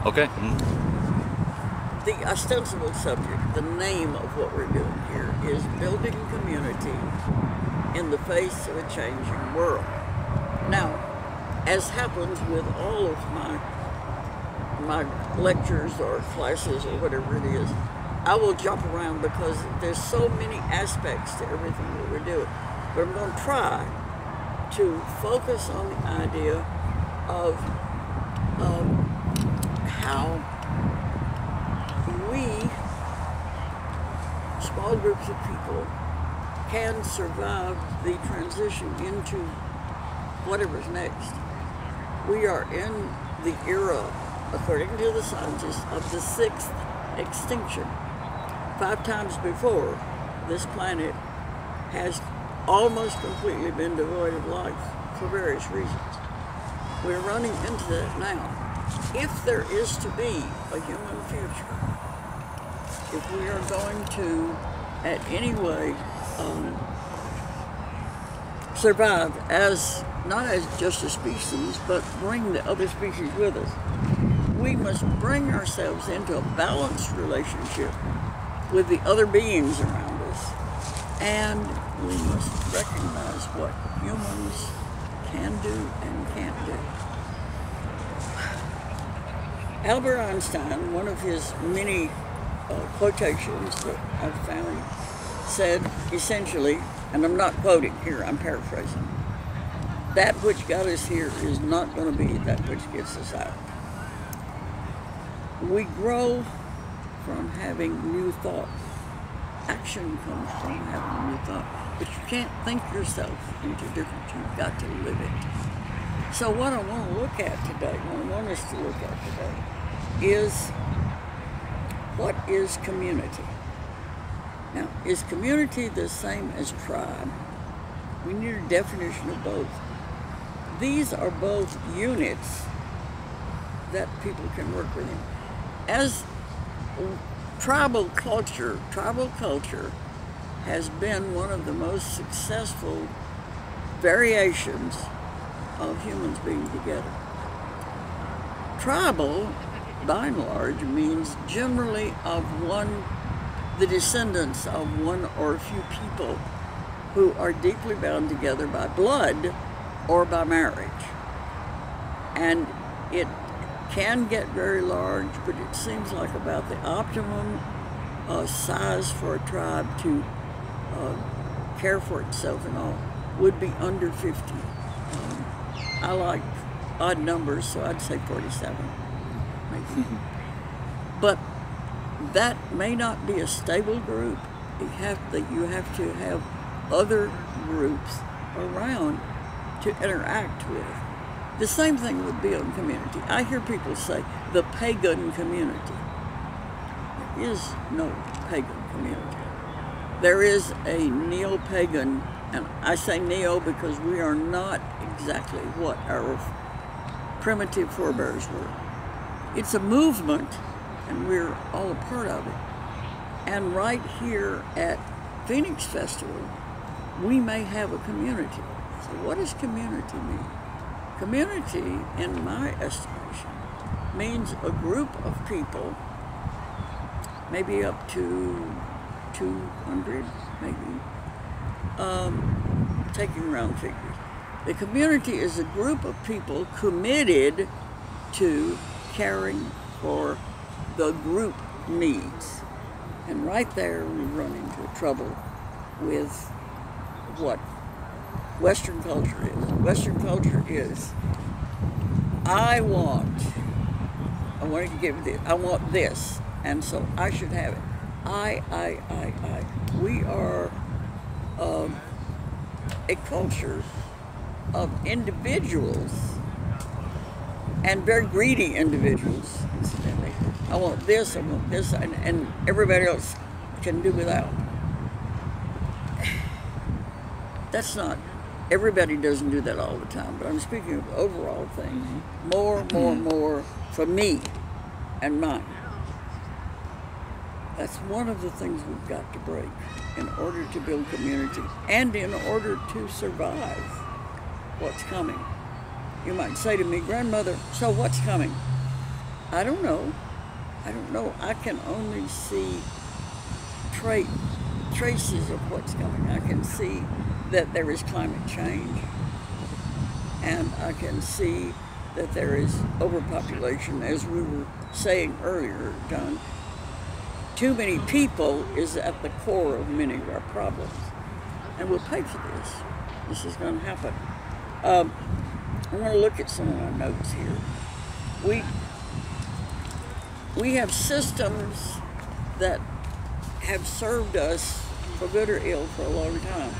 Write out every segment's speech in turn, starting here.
Okay. The ostensible subject, the name of what we're doing here, is building community in the face of a changing world. Now, as happens with all of my lectures or classes or whatever it is, I will jump around because there's so many aspects to everything that we're doing. But I'm going to try to focus on the idea of how we, small groups of people, can survive the transition into whatever's next. We are in the era, according to the scientists, of the 6th extinction. 5 times before, this planet has almost completely been devoid of life for various reasons. We're running into that now. If there is to be a human future, if we are going to, at any way, survive as, not as just a species, but bring the other species with us, we must bring ourselves into a balanced relationship with the other beings around us, and we must recognize what humans can do and can't do. Albert Einstein, one of his many quotations that I've found, said essentially, and I'm not quoting here, I'm paraphrasing, that which got us here is not going to be that which gets us out. We grow from having new thought. Action comes from having new thought. But you can't think yourself into different, you've got to live it. So what I want to look at today, what I want us to look at today, is what is community? Now, is community the same as tribe? We need a definition of both. These are both units that people can work within. As tribal culture has been one of the most successful variations of humans being together. Tribal, by and large, means generally of the descendants of one or a few people who are deeply bound together by blood or by marriage. And it can get very large, but it seems like about the optimum size for a tribe to care for itself and all would be under 50. I like odd numbers, so I'd say 47, maybe. But that may not be a stable group. You have to have other groups around to interact with. The same thing would be on community. I hear people say the pagan community. There is no pagan community. There is a neo-pagan, and I say neo because we are not exactly what our primitive forebears were. It's a movement, and we're all a part of it. And right here at Phoenix Festival, we may have a community. So what does community mean? Community, in my estimation, means a group of people, maybe up to 200, maybe, taking round figures. The community is a group of people committed to caring for the group needs. And right there we run into trouble with what Western culture is. Western culture is, I want to give this, I want this, and so I should have it. I. We are a culture of individuals, and very greedy individuals, incidentally. I want this, and everybody else can do without. That's not, everybody doesn't do that all the time, but I'm speaking of overall things. More for me and mine. That's one of the things we've got to break in order to build community and in order to survive what's coming. You might say to me, grandmother, so what's coming? I don't know. I don't know. I can only see traces of what's coming. I can see that there is climate change, and I can see that there is overpopulation, as we were saying earlier, John. Too many people is at the core of many of our problems, and we'll pay for this. This is going to happen. I want to look at some of my notes here. We have systems that have served us, for good or ill, for a long time.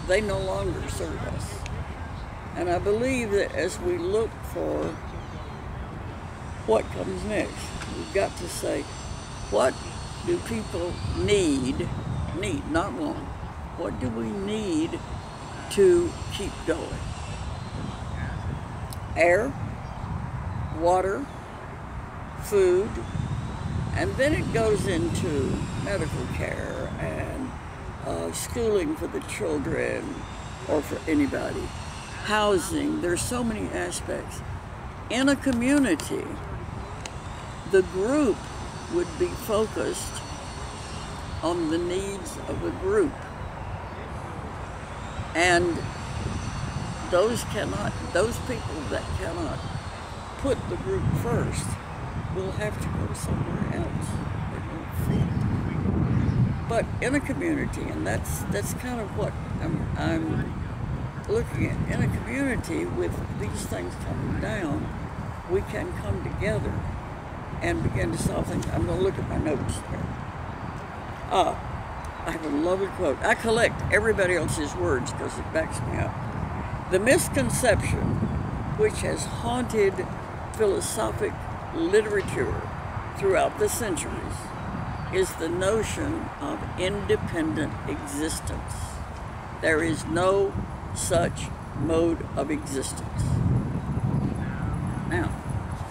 They no longer serve us. And I believe that as we look for what comes next, we've got to say, what do people need, not want, what do we need to keep going? Air, water, food, and then it goes into medical care and schooling for the children or for anybody. Housing, there's so many aspects. In a community, the group would be focused on the needs of the group. And those people that cannot put the group first will have to go somewhere else. They won't fit. But in a community, and that's kind of what I'm looking at. In a community with these things coming down, we can come together and begin to solve things. I'm going to look at my notes there. I have a lovely quote. I collect everybody else's words because it backs me up. The misconception which has haunted philosophic literature throughout the centuries is the notion of independent existence. There is no such mode of existence. Now,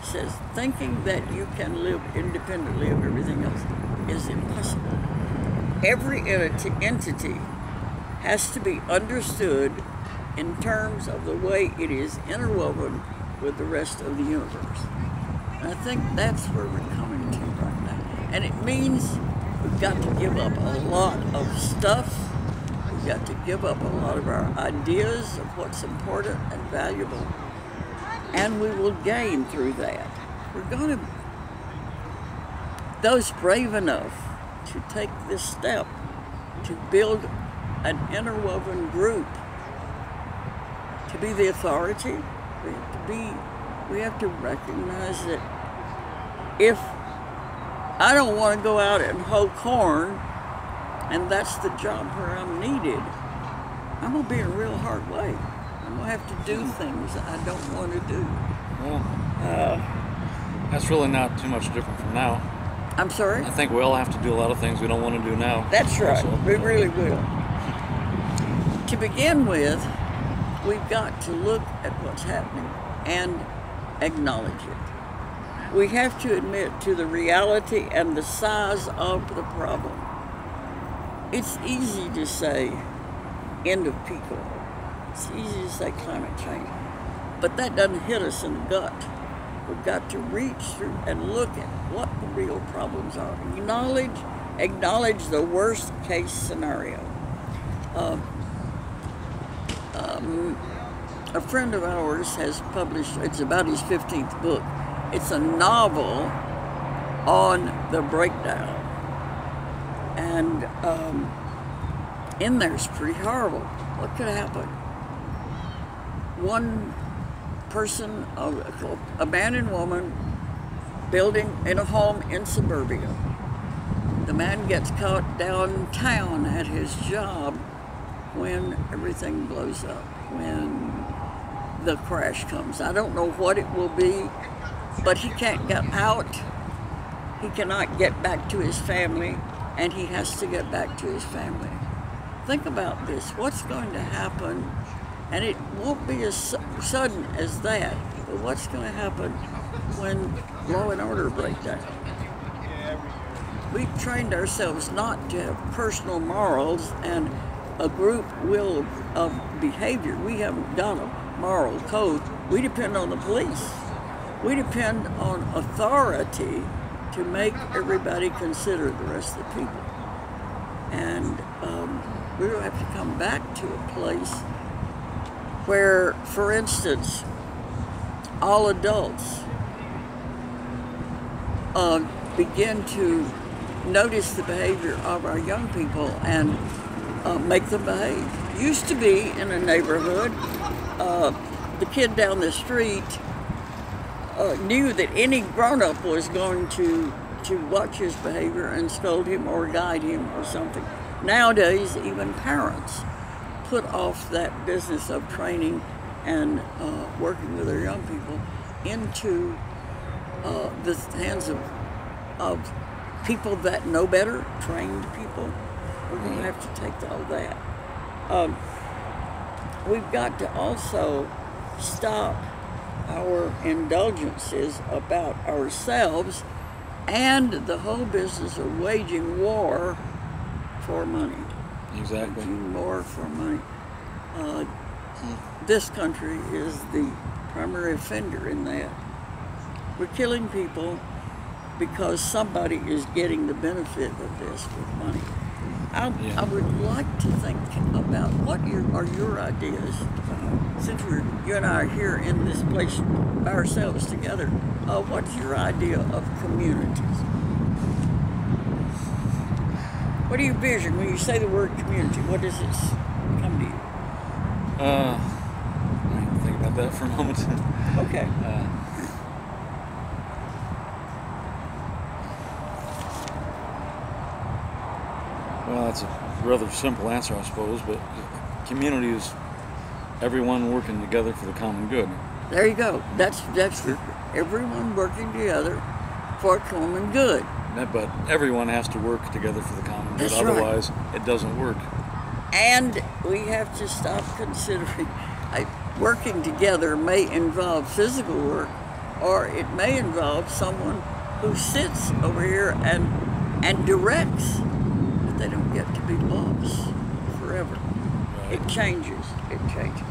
it says, thinking that you can live independently of everything else is impossible. Every entity has to be understood in terms of the way it is interwoven with the rest of the universe. And I think that's where we're coming to right now. And it means we've got to give up a lot of stuff. We've got to give up a lot of our ideas of what's important and valuable. And we will gain through that. We're going to, those brave enough to take this step to build an interwoven group, to be the authority, we have to recognize that if I don't want to go out and hoe corn, and that's the job where I'm needed, I'm going to be in a real hard way. I'm going to have to do things I don't want to do. Well, that's really not too much different from now. I'm sorry? I think we all have to do a lot of things we don't want to do now. That's right. Also. We really will. To begin with, we've got to look at what's happening and acknowledge it. We have to admit to the reality and the size of the problem. It's easy to say end of peak oil. It's easy to say climate change. But that doesn't hit us in the gut. We've got to reach through and look at what the real problems are. Acknowledge the worst case scenario. A friend of ours has published, it's about his 15th book. It's a novel on the breakdown. And in there it's pretty horrible. What could happen? One person, a man and woman, building in a home in suburbia. The man gets caught downtown at his job when everything blows up, when the crash comes. I don't know what it will be, but he can't get out. He cannot get back to his family, and he has to get back to his family. Think about this. What's going to happen? And it won't be as sudden as that, but what's going to happen when law and order break down? We've trained ourselves not to have personal morals and a group will of behavior. We haven't got a moral code. We depend on the police. We depend on authority to make everybody consider the rest of the people. And we will have to come back to a place where, for instance, all adults begin to notice the behavior of our young people and make them behave. Used to be in a neighborhood, the kid down the street knew that any grown-up was going to watch his behavior and scold him or guide him or something. Nowadays, even parents put off that business of training and working with their young people into the hands of people that know better, trained people. We're going to have to take all that. We've got to also stop our indulgences about ourselves and the whole business of waging war for money. Exactly. Waging war for money. This country is the primary offender in that. We're killing people because somebody is getting the benefit of this with money. I would like to think about what are your ideas, since you and I are here in this place by ourselves together. What's your idea of communities? What do you vision when you say the word community? What does it come to you? I can think about that for a moment. Okay. Well, that's a rather simple answer, I suppose, but community is everyone working together for the common good. There you go. That's everyone working together for common good. But everyone has to work together for the common good, That's right. otherwise it doesn't work. And we have to stop considering working together may involve physical work, or it may involve someone who sits over here and directs. They don't get to be boss forever. Right. It changes. It changes.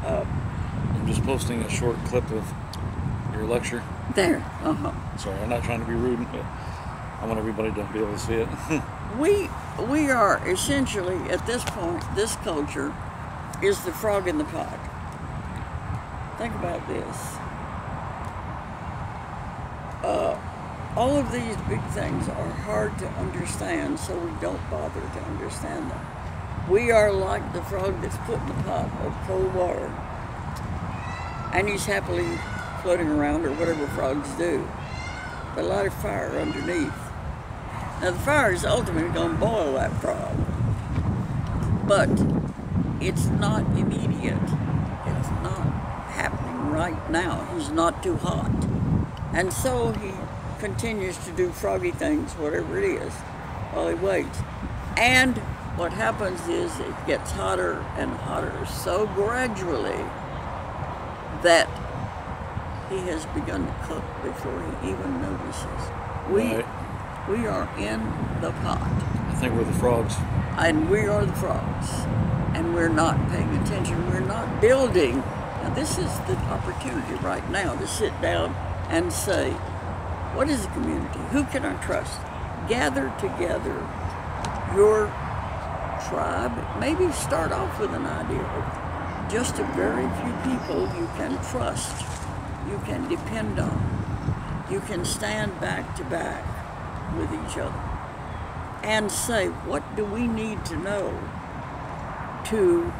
I'm just posting a short clip of your lecture. There. Sorry, I'm not trying to be rude, but I want everybody to be able to see it. We are essentially, at this point, this culture is the frog in the pot. Think about this. All of these big things are hard to understand, so we don't bother to understand them. We are like the frog that's put in the pot of cold water, and he's happily floating around, or whatever frogs do. They light a fire underneath. Now the fire is ultimately going to boil that frog, but it's not immediate. It's not happening right now. He's not too hot. And so he continues to do froggy things, whatever it is, while he waits. And what happens is it gets hotter and hotter so gradually that he has begun to cook before he even notices. We are in the pot. I think we're the frogs. And we are the frogs. And we're not paying attention. We're not building. Now this is the opportunity right now to sit down and say, what is a community? Who can I trust? Gather together your tribe. Maybe start off with an idea of just a very few people you can trust, you can depend on, you can stand back to back with each other and say, what do we need to know to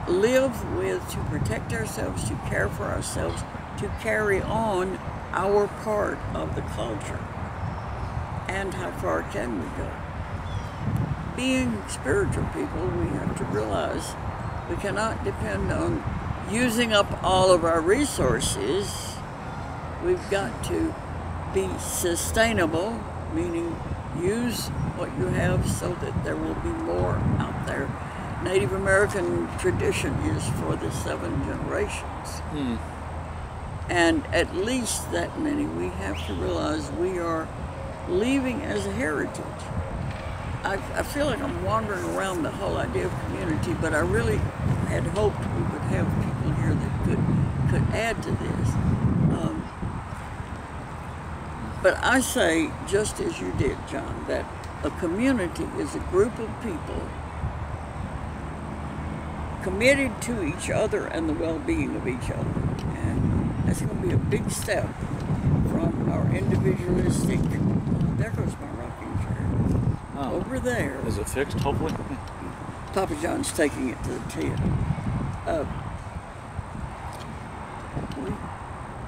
live with, to protect ourselves, to care for ourselves, to carry on our part of the culture, and how far can we go? Being spiritual people, we have to realize we cannot depend on using up all of our resources. We've got to be sustainable, meaning use what you have so that there will be more out there. Native American tradition is for the 7 generations. And at least that many, we have to realize we are leaving as a heritage. I feel like I'm wandering around the whole idea of community, but I really had hoped we would have people here that could could add to this. But I say, just as you did, John, that a community is a group of people committed to each other and the well-being of each other. And that's going to be a big step from our individualistic, there goes my rocking chair, over there. Is it fixed, hopefully? Papa John's taking it to the tent.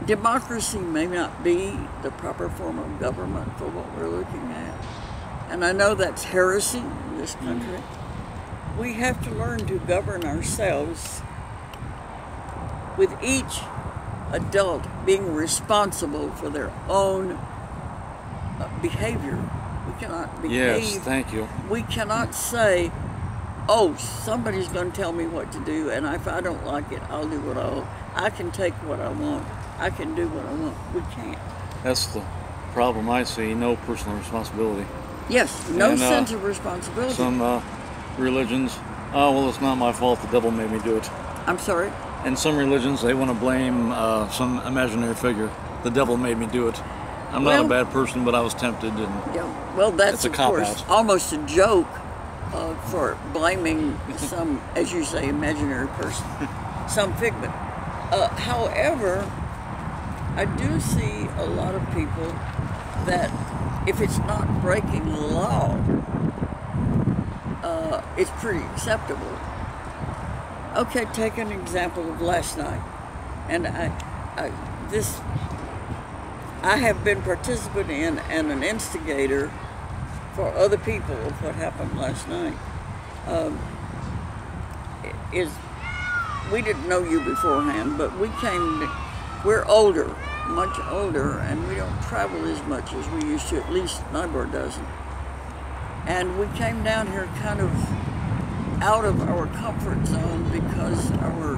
Democracy may not be the proper form of government for what we're looking at. And I know that's heresy in this country. We have to learn to govern ourselves with each adult being responsible for their own behavior. We cannot behave. Yes, thank you. We cannot say, oh, somebody's going to tell me what to do, and if I don't like it, I'll do what I want. I can take what I want. I can do what I want. We can't. That's the problem I see, no personal responsibility. Yes, no sense of responsibility. Some religions, oh, well, it's not my fault, the devil made me do it. I'm sorry? In some religions, they want to blame some imaginary figure. The devil made me do it. I'm not a bad person, but I was tempted. And yeah, well, that's, a of course, cop-out. almost a joke for blaming some, as you say, imaginary person, some figment. However, I do see a lot of people that if it's not breaking the law, it's pretty acceptable. Okay, take an example of last night. And I have been participant in and an instigator for other people of what happened last night. We didn't know you beforehand, but we're older, much older, and we don't travel as much as we used to, at least Nybor doesn't. And we came down here kind of out of our comfort zone because our